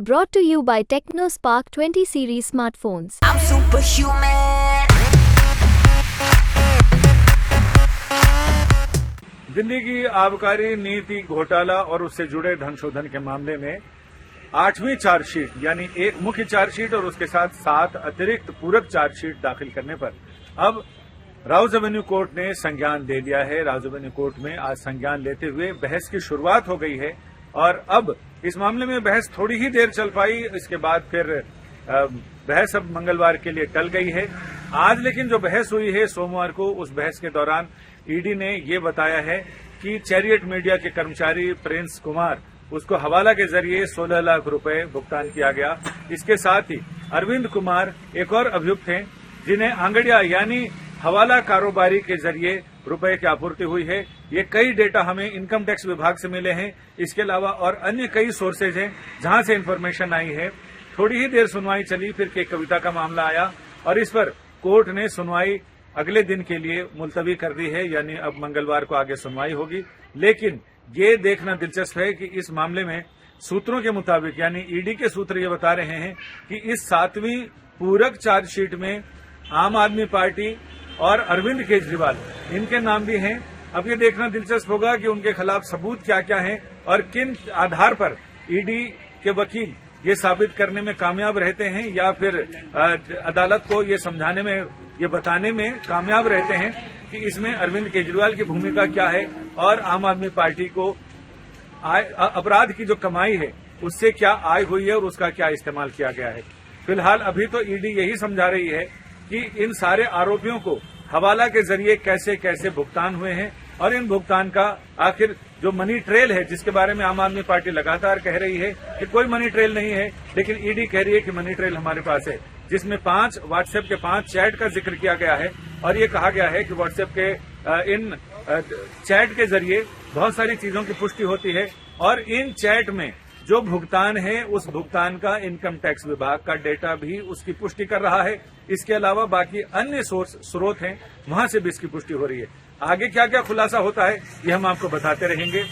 Brought to you by TechnoSpark 20 series smartphones. I'm superhuman. Delhi की आबकारी नीति घोटाला और उससे जुड़े धन शोधन के मामले में 8वीं चार्जशीट यानी एक मुख्य चार्जशीट और उसके साथ 7 अतिरिक्त पूरक चार्जशीट दाखिल करने पर अब राउज एवेन्यू कोर्ट ने संज्ञान ले लिया है। राउज एवेन्यू कोर्ट में आज संज्ञान लेते हुए बहस की शुरुआत हो गई है और अब इस मामले में बहस थोड़ी ही देर चल पाई। इसके बाद फिर बहस अब मंगलवार के लिए टल गई है। आज लेकिन जो बहस हुई है सोमवार को, उस बहस के दौरान ईडी ने ये बताया है कि चैरियट मीडिया के कर्मचारी प्रिंस कुमार उसको हवाला के जरिए 16 लाख रुपए भुगतान किया गया। इसके साथ ही अरविंद कुमार एक और अभियुक्त हैं जिन्हें आंगड़िया यानी हवाला कारोबारी के जरिए रुपए की आपूर्ति हुई है। ये कई डेटा हमें इनकम टैक्स विभाग से मिले हैं। इसके अलावा और अन्य कई सोर्सेज हैं जहां से इन्फॉर्मेशन आई है। थोड़ी ही देर सुनवाई चली, फिर के कविता का मामला आया और इस पर कोर्ट ने सुनवाई अगले दिन के लिए मुलतवी कर दी है, यानी अब मंगलवार को आगे सुनवाई होगी। लेकिन ये देखना दिलचस्प है कि इस मामले में सूत्रों के मुताबिक यानी ईडी के सूत्र ये बता रहे हैं कि इस 7वीं पूरक चार्जशीट में आम आदमी पार्टी और अरविंद केजरीवाल इनके नाम भी हैं। अब ये देखना दिलचस्प होगा कि उनके खिलाफ सबूत क्या क्या हैं और किन आधार पर ईडी के वकील ये साबित करने में कामयाब रहते हैं या फिर अदालत को ये समझाने में, ये बताने में कामयाब रहते हैं कि इसमें अरविंद केजरीवाल की भूमिका क्या है और आम आदमी पार्टी को अपराध की जो कमाई है उससे क्या आय हुई है और उसका क्या इस्तेमाल किया गया है। फिलहाल अभी तो ईडी यही समझा रही है कि इन सारे आरोपियों को हवाला के जरिए कैसे कैसे भुगतान हुए हैं और इन भुगतान का आखिर जो मनी ट्रेल है, जिसके बारे में आम आदमी पार्टी लगातार कह रही है कि कोई मनी ट्रेल नहीं है, लेकिन ईडी कह रही है कि मनी ट्रेल हमारे पास है, जिसमें 5 व्हाट्सएप के 5 चैट का जिक्र किया गया है और ये कहा गया है कि व्हाट्सएप के इन चैट के जरिए बहुत सारी चीजों की पुष्टि होती है और इन चैट में जो भुगतान है उस भुगतान का इनकम टैक्स विभाग का डेटा भी उसकी पुष्टि कर रहा है। इसके अलावा बाकी अन्य स्रोत हैं, वहां से भी इसकी पुष्टि हो रही है। आगे क्या क्या खुलासा होता है ये हम आपको बताते रहेंगे।